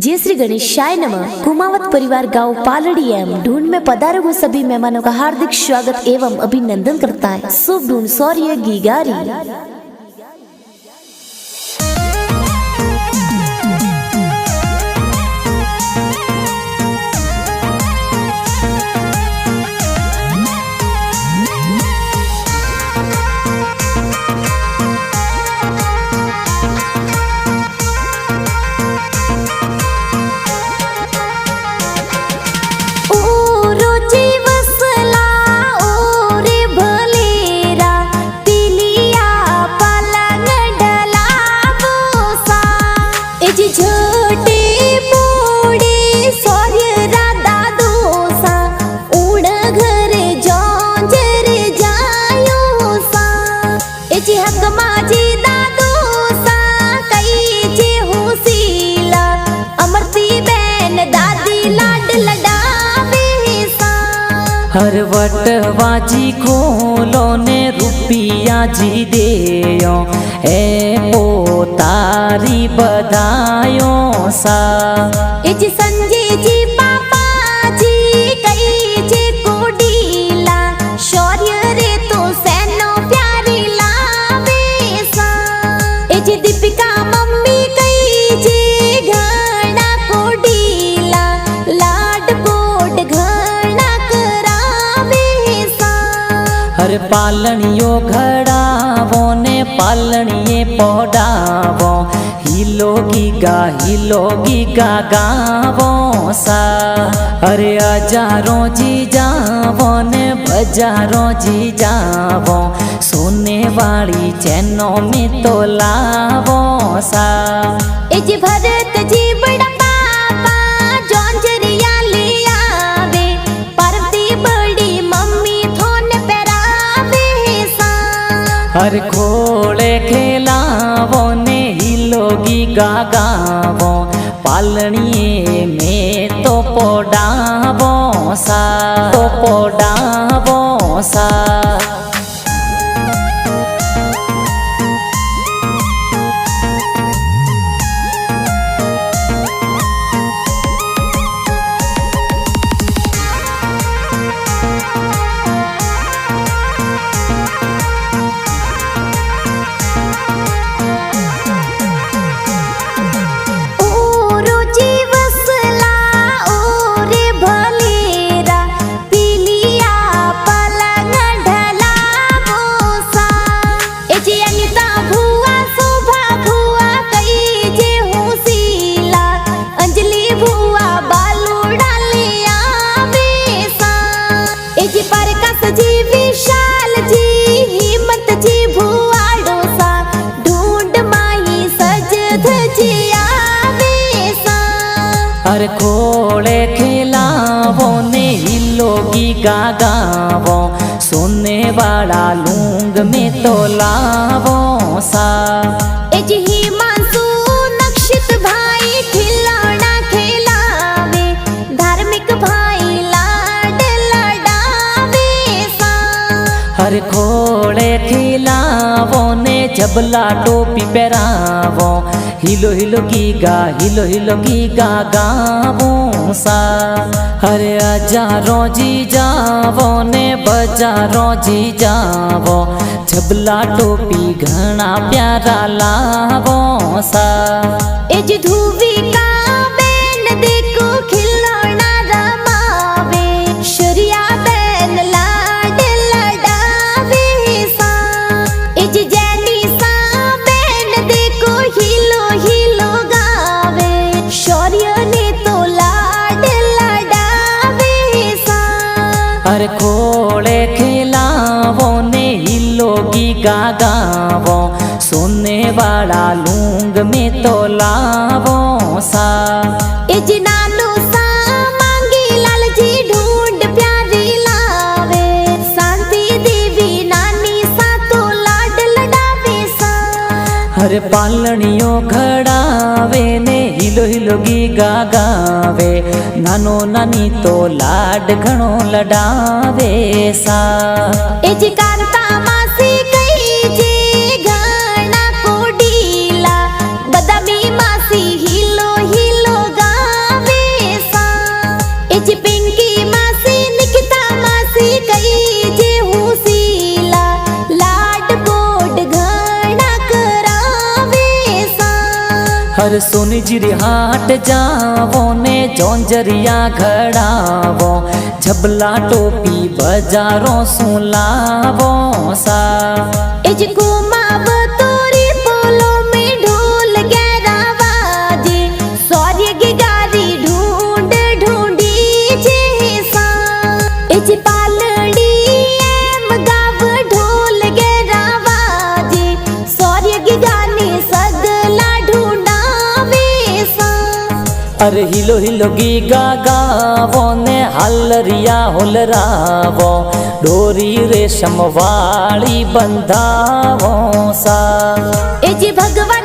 जय श्री गणेशाय नमः। कुमावत परिवार गांव पालड़ी एम ढूंढ में पधारे हुए सभी मेहमानों का हार्दिक स्वागत एवं अभिनंदन करता है शुभ ढूंढ सौर्य गीगारी। हर वटवाजी खोलो ने रुपिया जी देयो ए पोतारी बधायो सा इज संजय जी पापा जी कई जे कोडीला शौर्य रे तो सैनो प्यारी लावे सा इज दीपिका मम्मी कई जे घना कोडीला लाड कोड घना हर पालनियो घड़ावो ने पालनिये पौडावो हिलो गीगा गावो सा। अरे हजारों जी जावो ने बजारों जी जावो सोने वाली चैनों में तो लावो सा। इज भरत जी बड़ा पापा जौनजरिया ले आवे पार्वती बड़ी मम्मी हर खोले खेलावो ने हिलोगी गागावो पालनिये में तो पोडावो सा हर खोले खिलावो ने हिलोगी गागावो सोने वाला लूंग में तो लावो सा। एज हिमांशु नक्षित भाई खिलौना खिलावे धार्मिक भाई लाड लडावे सा। हर खोले खिलावो ने जबला टोपी पहरावो हिलो हिलो गीगा गावो सा। हरे हजारों जी जावो ने बजारों जी जावो जबला टोपी घना प्यारा लावो सा। इज धुवी का बेन देखो खिलौना रमावे शरिया बेन लाड लडावे सा। इज जैनी सा बेन देखो हिलो गावे शौर्य ने तो लाड लडावे सा। हर खोले खिलावो ने हिलोगी गागावो सोने वाला लूंग में तो लावो सा। इज नानू सा मांगी लाल जी ढूंढ प्यारी लावे शांति देवी नानी सा तो लाड लडावे सा। हर पालनियो घड़ावे ने हिलो गीगा गावे नानो नानी तो लाड घणो लडावे सा। इज कांता मासी कई जे घना कोडीला बदामी मासी हिलो गा हर सोनी जीरी हाट जावो ने जोंजरिया घड़ावो झबला टोपी बजारों सुलावो सा इज कुमावतोरी पोलो में ढोल गैरावाजे सौर्य की गारी ढूंढ ढूंढी जैसा इज पालड़ी एम गाव ढोल गैरावाजे सौर्य की गानी सगला ढूंढावे सा अरे हिलो हिलो गीगा गावो ने हलरिया होलरावो डोरी रेशम वाली बंधावो सा इज भगवान